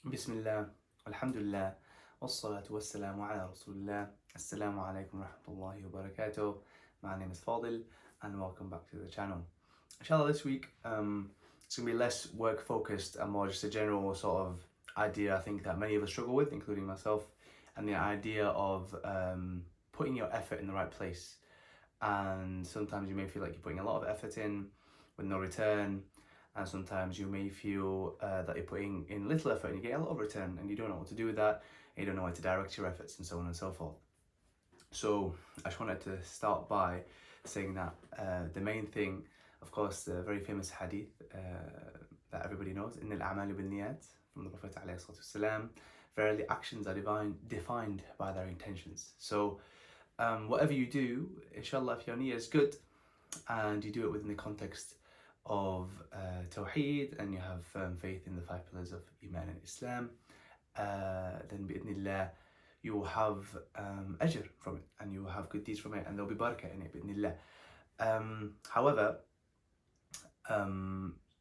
Bismillah, alhamdulillah, wassalatu wassalamu ala rasulillah. Assalamu alaikum rahmatullahi wa barakatuh. My name is Fadil and welcome back to the channel. Inshallah, this week it's going to be less work focused and more just a general sort of idea I think that many of us struggle with, including myself, and the idea of putting your effort in the right place. And sometimes you may feel like you're putting a lot of effort in with no return, and sometimes you may feel that you're putting in little effort and you get a lot of return and you don't know what to do with that, and you don't know where to direct your efforts, and so on and so forth. So I just wanted to start by saying that the main thing, of course, the very famous hadith that everybody knows, إِنَّ الْأَعْمَالُ بِالنِّيَّاتِ, from the Prophet ﷺ, verily actions are defined by their intentions. So whatever you do, inshallah, if your niyyah is good and you do it within the context of Tawheed and you have firm faith in the 5 pillars of Iman and Islam, then bi'idhnillah you will have ajr from it, and you will have good deeds from it, and there'll be barakah in it, bi'idhnillah. However,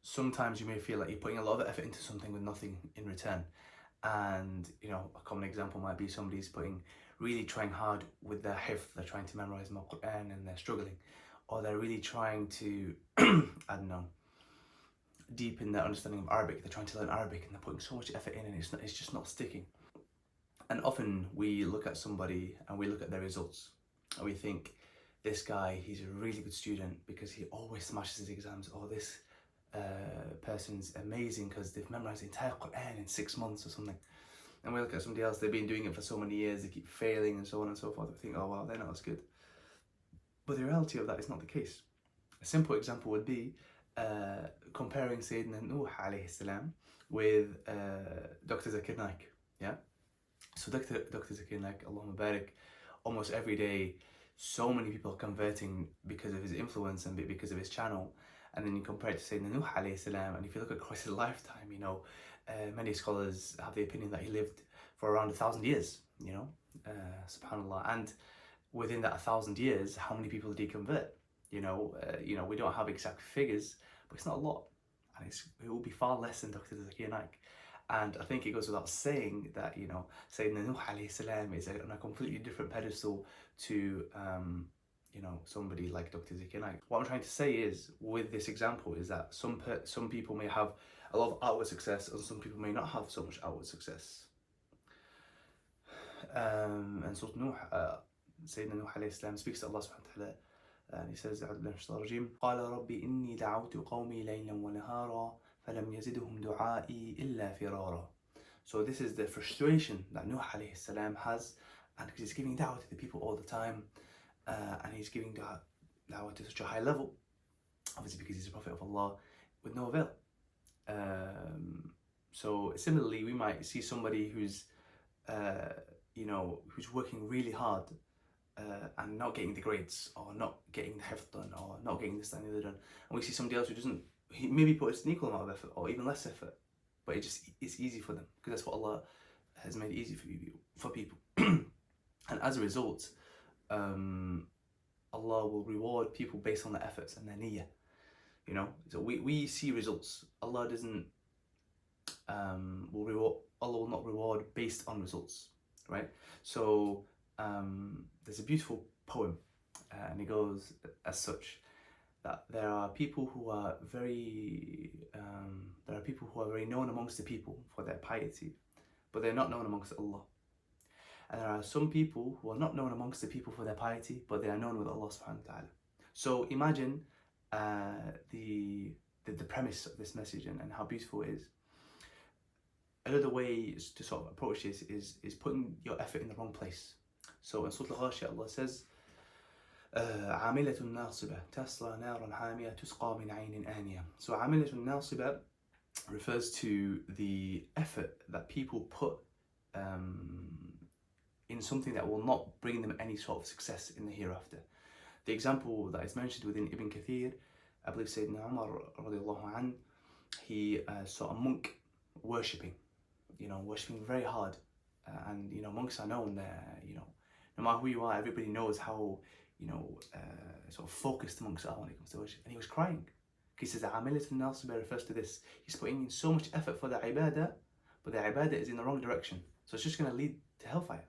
sometimes you may feel like you're putting a lot of effort into something with nothing in return. And you know, a common example might be somebody's really trying hard with their hifz, they're trying to memorize the Quran and they're struggling, or they're really trying to I don't know, deepen their understanding of Arabic, they're trying to learn Arabic and they're putting so much effort in and it's just not sticking. And often we look at somebody and we look at their results and we think, this guy, he's a really good student because he always smashes his exams, or this person's amazing because they've memorized the entire Quran in 6 months or something. And we look at somebody else, they've been doing it for so many years, they keep failing and so on and so forth. We think, oh wow, they're not as good. But the reality of that is not the case. A simple example would be comparing Sayyidina Nuh alayhi salam with Dr. Zakir Naik. Yeah? So Dr. Zakir Naik, Allahumma barik, almost every day so many people are converting because of his influence and because of his channel. And then you compare it to Sayyidina Nuh alayhi salam, and if you look across his lifetime, you know, many scholars have the opinion that he lived for around 1,000 years, you know, subhanAllah. And within that 1,000 years, how many people did he convert? You know, we don't have exact figures, but it's not a lot, and it will be far less than Dr. Zakir Naik. And I think it goes without saying that, you know, Sayyidina Nuh alayhi salam is on a completely different pedestal to, you know, somebody like Dr. Zakir Naik. What I'm trying to say is, with this example, is that some people may have a lot of outward success and some people may not have so much outward success. And so Sayyidina Nuh alayhi salam speaks to Allah subhanahu wa ta'ala, and he says, أعوذ بالله من الشيطان الرجيم قال رب إني دعوت قومي ليلا ونهارا فلم يزدهم دعائي إلا فرارا. So this is the frustration that Nuh alayhi salam has, and because he's giving da'wah to the people all the time, and he's giving da'wah to such a high level, obviously because he's a prophet of Allah, with no avail. So similarly, we might see somebody who's you know, who's working really hard and not getting the grades, or not getting the hifz done, or not getting this, that and the other done. And we see somebody else who doesn't, he maybe puts an equal amount of effort or even less effort, but it's easy for them because that's what Allah has made easy for people. And as a result, Allah will reward people based on their efforts and their niyyah. You know, so we see results. Allah doesn't Allah will not reward based on results, right? So there's a beautiful poem, and it goes as such, that there are people who are very known amongst the people for their piety, but they're not known amongst Allah. And there are some people who are not known amongst the people for their piety, but they are known with Allah subhanahu wa ta'ala. So imagine the premise of this message and how beautiful it is. Another way to sort of approach this is putting your effort in the wrong place. So in Surah Al-Ghashiyah, Allah says, عاملة ناصبة تصلى نارا حامية تسقى من عين آنية. So عاملة ناصبة refers to the effort that people put in something that will not bring them any sort of success in the hereafter. The example that is mentioned within Ibn Kathir, I believe Sayyidina Umar radiallahu anh, he saw a monk worshipping very hard, and you know, monks are known, you know, no matter who you are, everybody knows how, you know, sort of focused monks are when it comes to worship. And he was crying. He says, عاملة الناصبة refers to this. He's putting in so much effort for the ibadah, but the ibadah is in the wrong direction. So it's just going to lead to hellfire,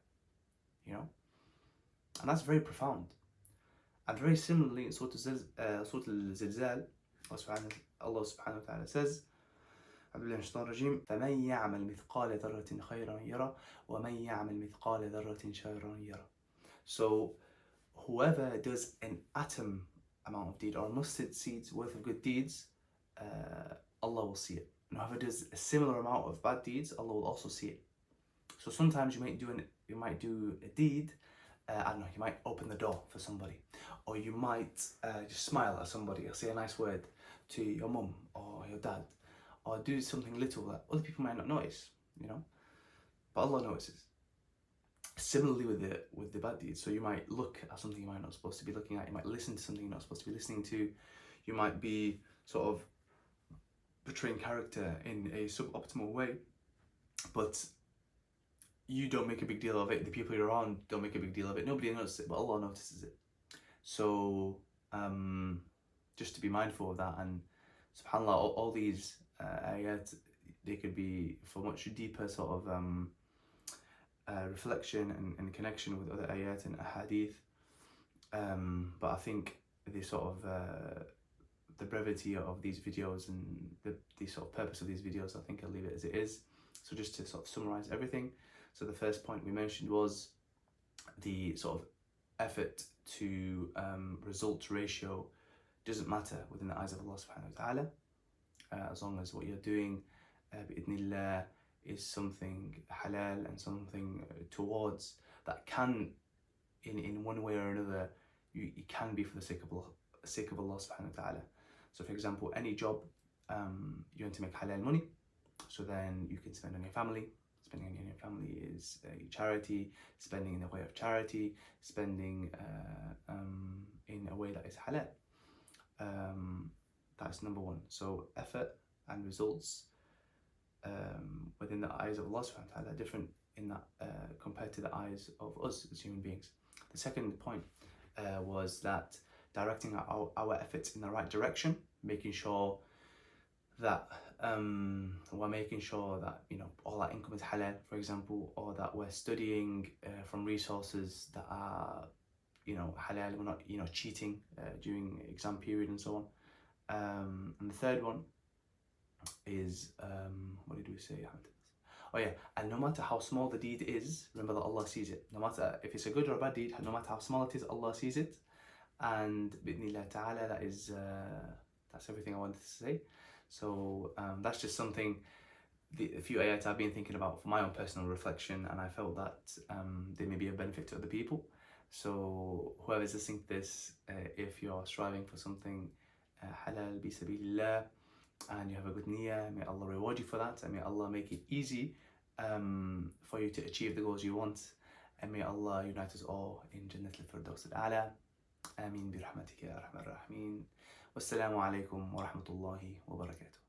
you know? And that's very profound. And very similarly in Surah Al-Zilzal, Allah subhanahu wa ta'ala says, فَمَنْ يَعْمَلْ مِثْقَالَ ذَرَّةٍ خَيْرًا يَرَى وَمَنْ يَعْمَلْ مِثْقَالَ ذَرَّةٍ شَرًّا يَرَى. So whoever does an atom amount of deed or a mustard seed's worth of good deeds, Allah will see it. And whoever does a similar amount of bad deeds, Allah will also see it. So sometimes you might do a deed, I don't know, you might open the door for somebody, or you might just smile at somebody or say a nice word to your mum or your dad, or do something little that other people might not notice, you know, but Allah notices. Similarly with the bad deeds, so you might look at something you might not supposed to be looking at, you might listen to something you're not supposed to be listening to, you might be sort of portraying character in a suboptimal way, but you don't make a big deal of it, the people you're around don't make a big deal of it, nobody notices it, but Allah notices it. So just to be mindful of that, and subhanAllah, all these ayat, they could be for much deeper sort of reflection and connection with other ayat and ahadith, but I think the sort of the brevity of these videos and the sort of purpose of these videos, I think I'll leave it as it is. So just to sort of summarize everything, so the first point we mentioned was the sort of effort to result ratio doesn't matter within the eyes of Allah subhanahu wa ta'ala, as long as what you're doing bi'idhnillah is something halal and something towards that can, in one way or another, you can be for the sake of Allah subhanahu wa ta'ala. So for example, any job, you want to make halal money, so then you can spend on your family. Spending on your family is a charity, spending in the way of charity, spending in a way that is halal. That's number one. So effort and results within the eyes of Allah subhanahu wa ta'ala are different in that compared to the eyes of us as human beings. The second point was that directing our efforts in the right direction, making sure that we're making sure that, you know, all our income is halal, for example, or that we're studying from resources that are, you know, halal, we're not, you know, cheating during exam period and so on. And the third one is, what did we say? Oh yeah, and no matter how small the deed is, remember that Allah sees it. No matter if it's a good or a bad deed, no matter how small it is, Allah sees it. And bi'idhnillah ta'ala, that's everything I wanted to say. So that's just something, a few ayat I've been thinking about for my own personal reflection, and I felt that they may be a benefit to other people. So whoever's listening to this, if you're striving for something halal bi sabilillah and you have a good niyyah, may Allah reward you for that, and may Allah make it easy for you to achieve the goals you want, and may Allah unite us all in Jannat al-Firdaus al-A'la. Ameen bi rahmatika ya arhamar rahimin. Wassalamu alaikum wa rahmatullahi wa barakatuh.